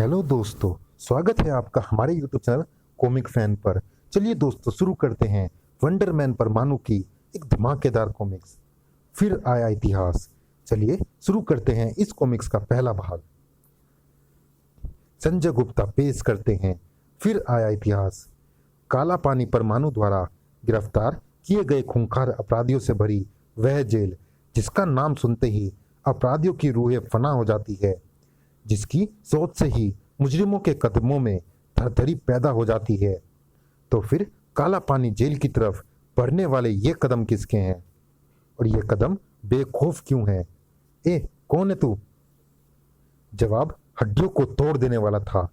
Hello दोस्तों, स्वागत है आपका हमारे यूट्यूब चैनल कॉमिक फैन पर। चलिए दोस्तों, शुरू करते हैं वंडरमैन परमाणु की एक धमाकेदार कॉमिक्स। फिर आया इतिहास। चलिए शुरू करते हैं इस कॉमिक्स का पहला भाग। संजय गुप्ता पेश करते हैं फिर आया इतिहास। काला पानी परमाणु द्वारा गिरफ्तार किए गए खूंखार अपराधियों से भरी वह जेल, जिसका नाम सुनते ही अपराधियों की रूहें फना हो जाती है, जिसकी सोच से ही मुजरिमों के कदमों में थरथरी पैदा हो जाती है। तो फिर काला पानी जेल की तरफ बढ़ने वाले ये कदम किसके हैं, और ये कदम बेखौफ क्यों है? कौन है तू? जवाब हड्डियों को तोड़ देने वाला था।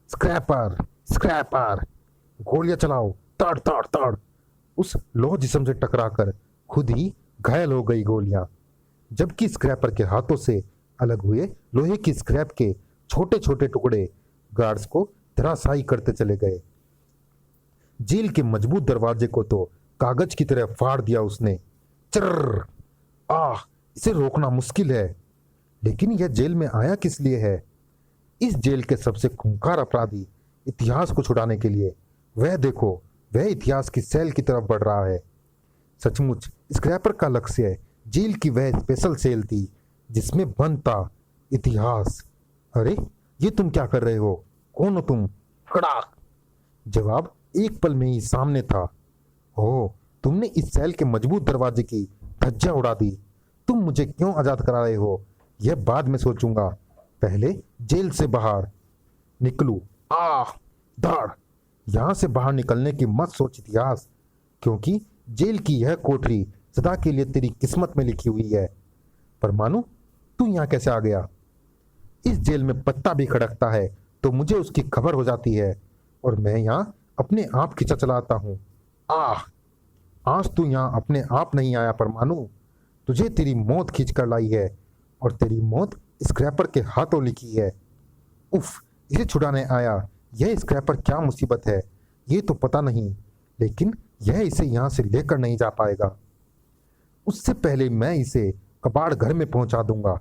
स्क्रैपर, स्क्रैपर, गोलियां चलाओ, ताड़ ताड़ ताड़। उस लोह जिस्म से टकराकर खुद ही घायल हो गई गोलियां, जबकि स्क्रैपर के हाथों से अलग हुए लोहे की स्क्रैप के छोटे छोटे टुकड़े गार्ड्स को धराशायी करते चले गए। जेल के मजबूत दरवाजे को तो कागज की तरह फाड़ दिया उसने। चर्र, इसे रोकना मुश्किल है। लेकिन यह जेल में आया किस लिए है? इस जेल के सबसे खूंखार अपराधी इतिहास को छुड़ाने के लिए। वह देखो, वह इतिहास की सेल की तरफ बढ़ रहा है। सचमुच स्क्रैपर का लक्ष्य जेल की वह स्पेशल सेल थी जिसमें बंद था इतिहास। अरे, ये तुम क्या कर रहे हो? कौन हो तुम? कड़ाक! जवाब एक पल में ही सामने था। ओह, तुमने इस सेल के मजबूत दरवाजे की धज्जियां उड़ा दी। तुम मुझे क्यों आजाद करा रहे हो, यह बाद में सोचूंगा। पहले जेल से बाहर निकलूं। धाड़! यहां से बाहर निकलने की मत सोच इतिहास, क्योंकि जेल की यह कोठरी सदा के लिए तेरी किस्मत में लिखी हुई है। परमाणु, तू यहाँ कैसे आ गया? इस जेल में पत्ता भी खड़कता है तो मुझे उसकी खबर हो जाती है, और मैं यहाँ अपने आप खिंचा चलाता हूँ। आज तू यहाँ अपने आप नहीं आया परमाणु, तुझे तेरी मौत खींच कर लाई है, और तेरी मौत स्क्रैपर के हाथों लिखी है। उफ, इसे छुड़ाने आया। यह स्क्रैपर क्या मुसीबत है ये तो पता नहीं, लेकिन यह इसे यहाँ से लेकर नहीं जा पाएगा। उससे पहले मैं इसे कबाड़ घर में पहुंचा दूंगा।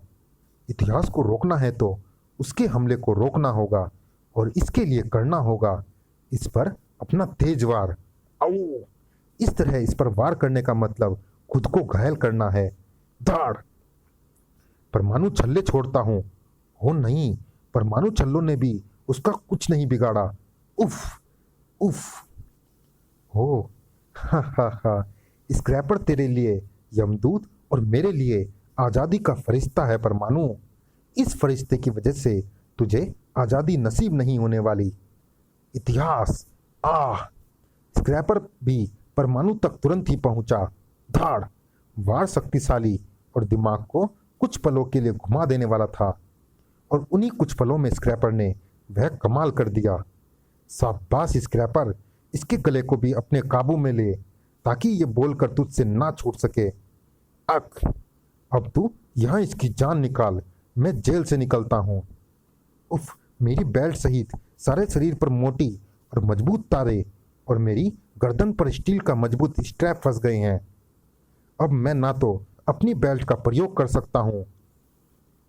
इतिहास को रोकना है तो उसके हमले को रोकना होगा, और इसके लिए करना होगा इस पर अपना तेज वार। इस तरह इस पर वार करने का मतलब खुद को घायल करना है। धाड़! परमाणु छल्ले छोड़ता हूं। हो नहीं, परमाणु छल्लों ने भी उसका कुछ नहीं बिगाड़ा। उफ उफ हो, हा हा हा। स्क्रैपर तेरे लिए यमदूत और मेरे लिए आजादी का फरिश्ता है परमाणु। इस फरिश्ते की वजह से तुझे आजादी नसीब नहीं होने वाली। इतिहास! स्क्रैपर भी परमाणु तक तुरंत ही पहुंचा। धाड़! वार शक्तिशाली और दिमाग को कुछ पलों के लिए घुमा देने वाला था, और उन्हीं कुछ पलों में स्क्रैपर ने वह कमाल कर दिया। शाबाश स्क्रैपर, इसके गले को भी अपने काबू में ले, ताकि ये बोलकर तुझसे ना छूट सके। अब तू यहाँ इसकी जान निकाल, मैं जेल से निकलता हूँ। उफ, मेरी बेल्ट सहित सारे शरीर पर मोटी और मजबूत तारे, और मेरी गर्दन पर स्टील का मजबूत स्ट्रैप फंस गए हैं। अब मैं ना तो अपनी बेल्ट का प्रयोग कर सकता हूँ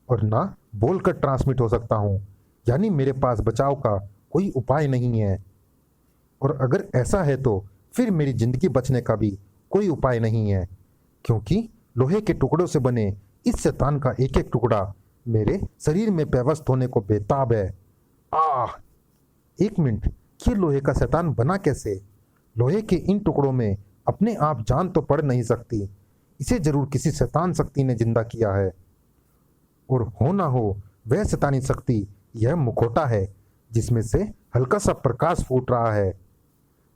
और ना बोलकर ट्रांसमिट हो सकता हूँ, यानी मेरे पास बचाव का कोई उपाय नहीं है। और अगर ऐसा है तो फिर मेरी जिंदगी बचने का भी कोई उपाय नहीं है, क्योंकि लोहे के टुकड़ों से बने इस शैतान का एक एक टुकड़ा मेरे शरीर में पेवस्त होने को बेताब है। एक मिनट, ये लोहे का शैतान बना कैसे? लोहे के इन टुकड़ों में अपने आप जान तो पड़ नहीं सकती, इसे जरूर किसी शैतान शक्ति ने जिंदा किया है। और हो ना हो वह शैतानी शक्ति यह मुखौटा है जिसमें से हल्का सा प्रकाश फूट रहा है।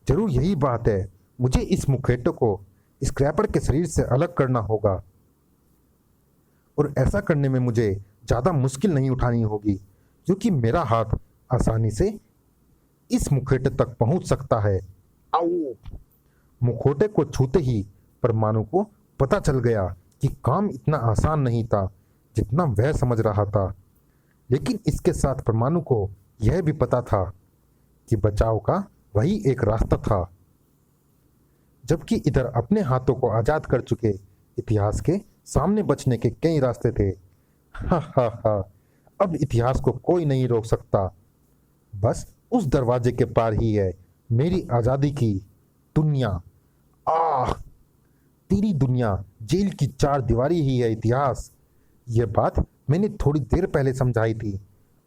जरूर यही बात है। मुझे इस मुखौटे को स्क्रैपर के शरीर से अलग करना होगा, और ऐसा करने में मुझे ज़्यादा मुश्किल नहीं उठानी होगी, क्योंकि मेरा हाथ आसानी से इस मुखौटे तक पहुंच सकता है। मुखौटे को छूते ही परमाणु को पता चल गया कि काम इतना आसान नहीं था जितना वह समझ रहा था। लेकिन इसके साथ परमाणु को यह भी पता था कि बचाव का वही एक रास्ता था, जबकि इधर अपने हाथों को आजाद कर चुके इतिहास के सामने बचने के कई रास्ते थे। हा हा हा, अब इतिहास को कोई नहीं रोक सकता। बस उस दरवाजे के पार ही है मेरी आज़ादी की दुनिया। आह, तेरी दुनिया जेल की चार दीवारी ही है इतिहास। यह बात मैंने थोड़ी देर पहले समझाई थी,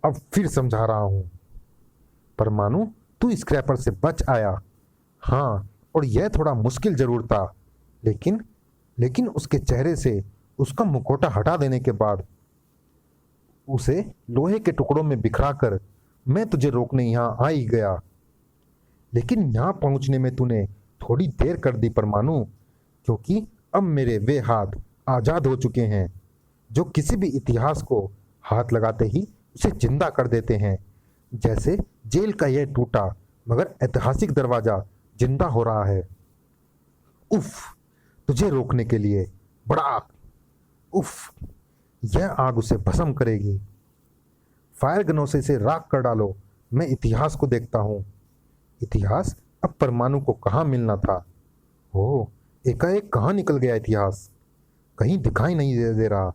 अब फिर समझा रहा हूं। परमाणु, तू स्क्रैपर से बच आया। हाँ, और यह थोड़ा मुश्किल जरूर था, लेकिन लेकिन उसके चेहरे से उसका मुखौटा हटा देने के बाद उसे लोहे के टुकड़ों में बिखराकर मैं तुझे रोकने यहां आ ही गया। लेकिन यहां पहुंचने में तूने थोड़ी देर कर दी परमाणु, क्योंकि अब मेरे वे हाथ आजाद हो चुके हैं जो किसी भी इतिहास को हाथ लगाते ही उसे जिंदा कर देते हैं। जैसे जेल का यह टूटा मगर ऐतिहासिक दरवाजा जिंदा हो रहा है। उफ, तुझे रोकने के लिए बड़ा उफ, यह आग उसे भस्म करेगी। फायर गनों से इसे राख कर डालो, मैं इतिहास को देखता हूँ। इतिहास अब परमाणु को कहाँ मिलना था? ओह, एकाएक कहाँ निकल गया इतिहास? कहीं दिखाई नहीं दे रहा।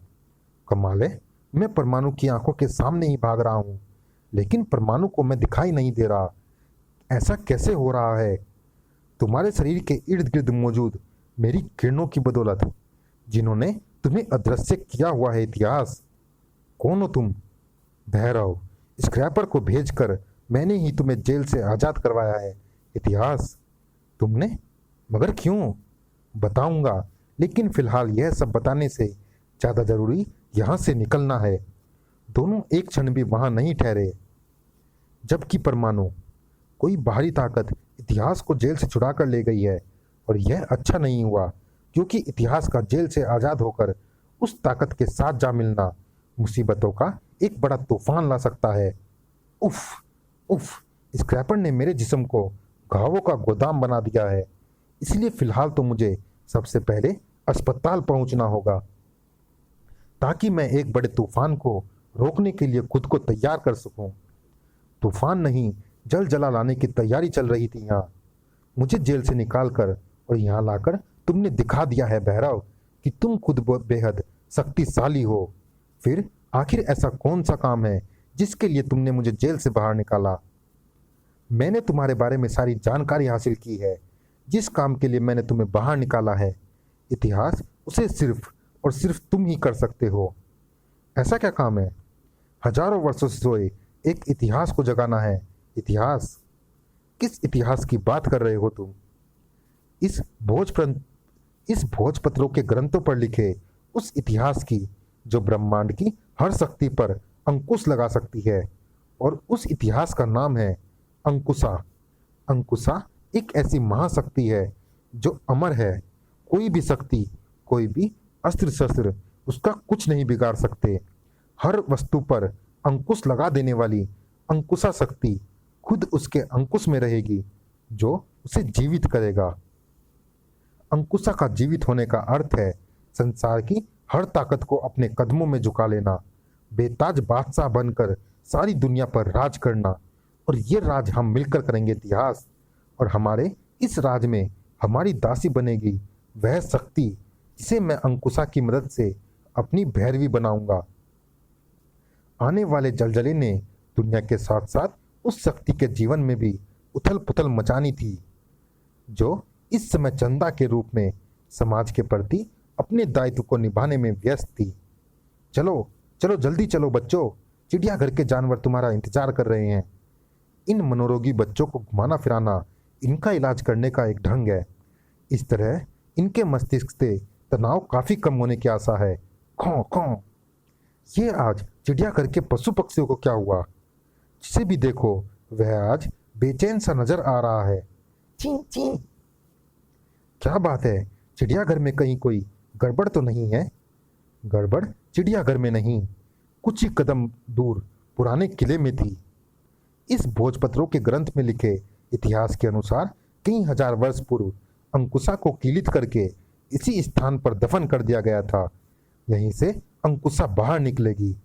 कमाल है, मैं परमाणु की आंखों के सामने ही भाग रहा हूँ, लेकिन परमाणु को मैं दिखाई नहीं दे रहा। ऐसा कैसे हो रहा है? तुम्हारे शरीर के इर्द गिर्द मौजूद मेरी किरणों की बदौलत, जिन्होंने तुम्हें अदृश्य किया हुआ है। इतिहास, कौन हो तुम? भैरव, स्क्रैपर को भेजकर मैंने ही तुम्हें जेल से आज़ाद करवाया है। इतिहास, तुमने? मगर क्यों? बताऊंगा, लेकिन फिलहाल यह सब बताने से ज़्यादा जरूरी यहाँ से निकलना है। दोनों एक क्षण भी वहाँ नहीं ठहरे। जबकि परमाणु, कोई बाहरी ताकत इतिहास को जेल से छुड़ा कर ले गई है, और यह अच्छा नहीं हुआ, क्योंकि इतिहास का जेल से आज़ाद होकर उस ताकत के साथ जा मिलना मुसीबतों का एक बड़ा तूफान ला सकता है। उफ उफ, स्क्रैपर ने मेरे जिस्म को घावों का गोदाम बना दिया है, इसलिए फिलहाल तो मुझे सबसे पहले अस्पताल पहुंचना होगा, ताकि मैं एक बड़े तूफान को रोकने के लिए खुद को तैयार कर सकूं। तूफान नहीं, जल जला लाने की तैयारी चल रही थी यहाँ। मुझे जेल से निकालकर और यहाँ लाकर तुमने दिखा दिया है भैरव कि तुम खुद बेहद शक्तिशाली हो। फिर आखिर ऐसा कौन सा काम है जिसके लिए तुमने मुझे जेल से बाहर निकाला? मैंने तुम्हारे बारे में सारी जानकारी हासिल की है। जिस काम के लिए मैंने तुम्हें बाहर निकाला है, इतिहास उसे सिर्फ और सिर्फ तुम ही कर सकते हो। ऐसा क्या काम है? हजारों वर्षों से सोए एक इतिहास को जगाना है। इतिहास? किस इतिहास की बात कर रहे हो तुम? इस भोजपत्रों के ग्रंथों पर लिखे उस इतिहास की जो ब्रह्मांड की हर शक्ति पर अंकुश लगा सकती है, और उस इतिहास का नाम है अंकुशा। अंकुशा एक ऐसी महाशक्ति है जो अमर है। कोई भी शक्ति, कोई भी अस्त्र शस्त्र उसका कुछ नहीं बिगाड़ सकते। हर वस्तु पर अंकुश लगा देने वाली अंकुशा शक्ति खुद उसके अंकुश में रहेगी, जो उसे जीवित करेगा। अंकुशा का जीवित होने का अर्थ है संसार की हर ताकत को अपने कदमों में झुका लेना, बेताज बादशाह बनकर सारी दुनिया पर राज करना। और ये राज हम मिलकर करेंगे इतिहास, और हमारे इस राज में हमारी दासी बनेगी वह शक्ति जिसे मैं अंकुशा की मदद से अपनी भैरवी बनाऊंगा। आने वाले जलजले ने दुनिया के साथ साथ उस शक्ति के जीवन में भी उथल पुथल मचानी थी, जो इस समय चंदा के रूप में समाज के प्रति अपने दायित्व को निभाने में व्यस्त थी। चलो चलो, जल्दी चलो बच्चों, चिड़ियाघर के जानवर तुम्हारा इंतजार कर रहे हैं। इन मनोरोगी बच्चों को घुमाना फिराना इनका इलाज करने का एक ढंग है। इस तरह इनके मस्तिष्क से तनाव काफी कम होने की आशा है। खौं खौं। ये आज चिड़ियाघर के पशु पक्षियों को क्या हुआ? जिसे भी देखो वह आज बेचैन सा नजर आ रहा है। ची ची। क्या बात है, चिड़ियाघर में कहीं कोई गड़बड़ तो नहीं है? गड़बड़ चिड़ियाघर में नहीं, कुछ ही कदम दूर पुराने किले में थी। इस भोजपत्रों के ग्रंथ में लिखे इतिहास के अनुसार कई हजार वर्ष पूर्व अंकुशा को कीलित करके इसी स्थान पर दफन कर दिया गया था। यहीं से अंकुशा बाहर निकलेगी।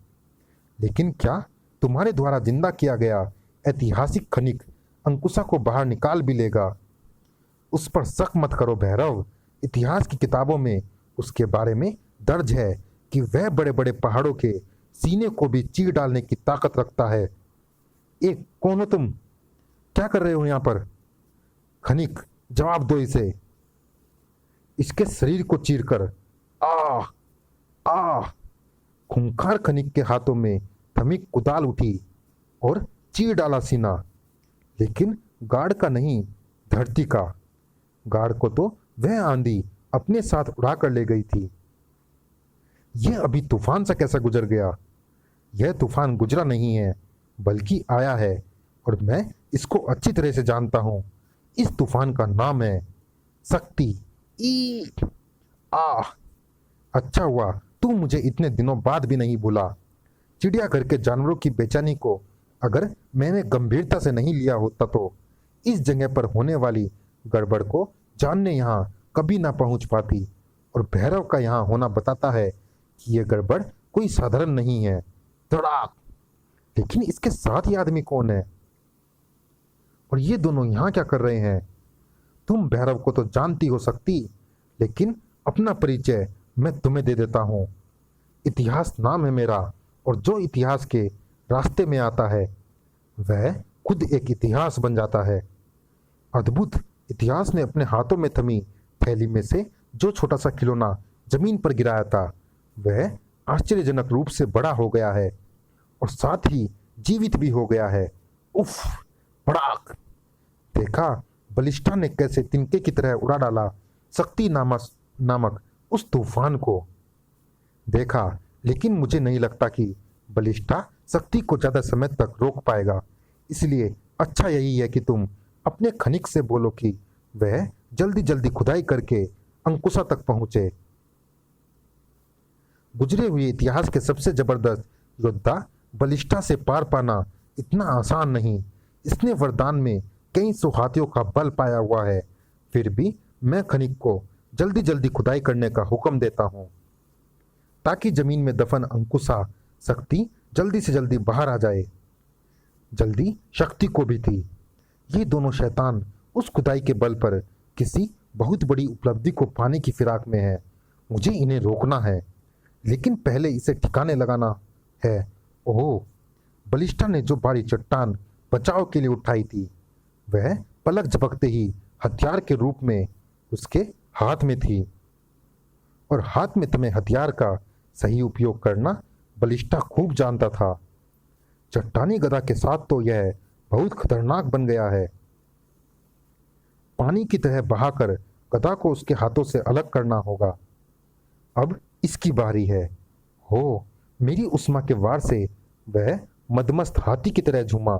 लेकिन क्या तुम्हारे द्वारा जिंदा किया गया ऐतिहासिक खनिक अंकुशा को बाहर निकाल भी लेगा? उस पर शक मत करो भैरव। इतिहास की किताबों में उसके बारे में दर्ज है कि वह बड़े बड़े पहाड़ों के सीने को भी चीर डालने की ताकत रखता है। एक कौन हो तुम? क्या कर रहे हो यहाँ पर? खनिक, जवाब दो इसे। इसके शरीर को चीरकर आ आ खूंखार खनिक के हाथों में थमी कुदाल उठी और चीर डाला सीना, लेकिन गार्ड का नहीं, धरती का। गार्ड को तो वह आंधी अपने साथ उड़ा कर ले गई थी। यह अभी तूफान सा कैसा गुजर गया? यह तूफान गुजरा नहीं है, बल्कि आया है, और मैं इसको अच्छी तरह से जानता हूं। इस तूफान का नाम है शक्ति। ई आ अच्छा हुआ तू मुझे इतने दिनों बाद भी नहीं भूला। चिड़ियाघर के जानवरों की बेचैनी को अगर मैंने गंभीरता से नहीं लिया होता तो इस जगह पर होने वाली गड़बड़ को जानने यहाँ कभी ना पहुंच पाती। और भैरव का यहाँ होना बताता है कि यह गड़बड़ कोई साधारण नहीं है। धड़ाक! लेकिन इसके साथ ही आदमी कौन है? और ये दोनों यहाँ क्या कर रहे हैं? तुम भैरव को तो जानती हो सकती, लेकिन अपना परिचय मैं तुम्हें दे देता हूँ। इतिहास नाम है मेरा, और जो इतिहास के रास्ते में आता है वह खुद एक इतिहास बन जाता है। अद्भुत! इतिहास ने अपने हाथों में थमी थैली में से जो छोटा सा खिलौना जमीन पर गिराया था वह आश्चर्यजनक रूप से बड़ा हो गया है और साथ ही जीवित भी हो गया है। उफ! पड़ाक! देखा बलिष्ठा ने कैसे तिनके की तरह उड़ा डाला शक्ति नामक उस तूफान को। देखा, लेकिन मुझे नहीं लगता कि बलिष्ठा शक्ति को ज्यादा समय तक रोक पाएगा। इसलिए अच्छा यही है कि तुम अपने खनिक से बोलो कि वह जल्दी जल्दी खुदाई करके अंकुशा तक पहुंचे। गुजरे हुए इतिहास के सबसे जबरदस्त योद्धा बलिष्ठा से पार पाना इतना आसान नहीं। इसने वरदान में कई सौ हाथियों का बल पाया हुआ है। फिर भी मैं खनिक को जल्दी जल्दी खुदाई करने का हुक्म देता हूँ ताकि जमीन में दफन अंकुशा शक्ति जल्दी से जल्दी बाहर आ जाए। जल्दी शक्ति को भी थी। ये दोनों शैतान उस खुदाई के बल पर किसी बहुत बड़ी उपलब्धि को पाने की फिराक में है। मुझे इन्हें रोकना है, लेकिन पहले इसे ठिकाने लगाना है। ओह! बलिष्ठा ने जो भारी चट्टान बचाव के लिए उठाई थी वह पलक झपकते ही हथियार के रूप में उसके हाथ में थी, और हाथ में थमे हथियार का सही उपयोग करना बलिष्ठा खूब जानता था। चट्टानी गदा के साथ तो यह बहुत खतरनाक बन गया है। पानी की तरह बहाकर गदा को उसके हाथों से अलग करना होगा। अब इसकी बारी है। हो! मेरी उस्मा के वार से वह मदमस्त हाथी की तरह झूमा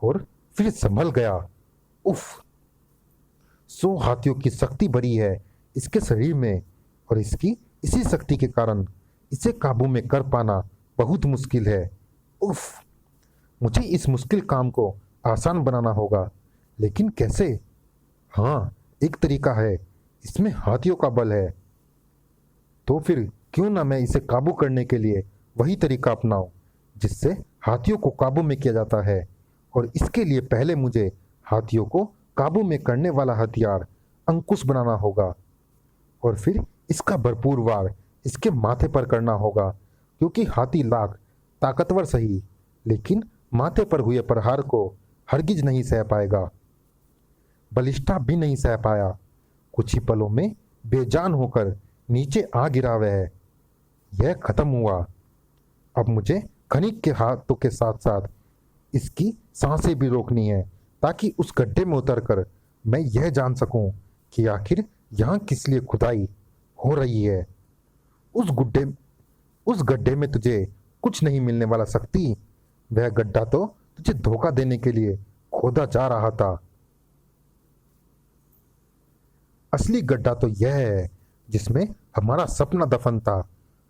और फिर संभल गया। उफ! 100 हाथियों की शक्ति भरी है इसके शरीर में, और इसी शक्ति के कारण इसे काबू में कर पाना बहुत मुश्किल है। उफ! मुझे इस मुश्किल काम को आसान बनाना होगा, लेकिन कैसे? हाँ, एक तरीका है। इसमें हाथियों का बल है, तो फिर क्यों ना मैं इसे काबू करने के लिए वही तरीका अपनाऊं जिससे हाथियों को काबू में किया जाता है। और इसके लिए पहले मुझे हाथियों को काबू में करने वाला हथियार अंकुश बनाना होगा, और फिर इसका भरपूर वार इसके माथे पर करना होगा, क्योंकि हाथी लाख ताकतवर सही, लेकिन माथे पर हुए प्रहार को हरगिज नहीं सह पाएगा। बलिष्ठा भी नहीं सह पाया। कुछ ही पलों में बेजान होकर नीचे आ गिरा वह। यह खत्म हुआ। अब मुझे खनिक के हाथों के साथ साथ इसकी सांसें भी रोकनी है, ताकि उस गड्ढे में उतरकर मैं यह जान सकूं कि आखिर यहाँ किस लिए खुदाई हो रही है। उस गड्ढे में तुझे कुछ नहीं मिलने वाला शक्ति। वह गड्ढा तो तुझे धोखा देने के लिए खोदा जा रहा था। असली गड्ढा तो यह है जिसमें हमारा सपना दफन था,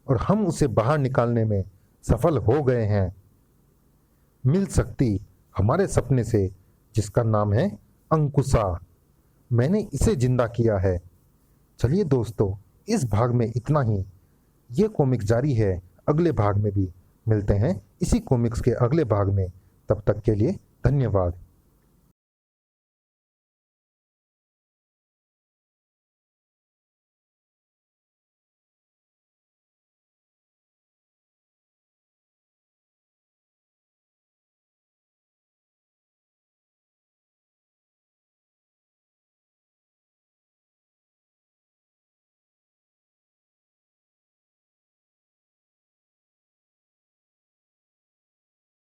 और हम उसे बाहर निकालने में सफल हो गए हैं। मिल सकती हमारे सपने से, जिसका नाम है अंकुशा। मैंने इसे जिंदा किया है। चलिए दोस्तों, इस भाग में इतना ही। ये कॉमिक जारी है अगले भाग में भी। मिलते हैं इसी कॉमिक्स के अगले भाग में। तब तक के लिए धन्यवाद।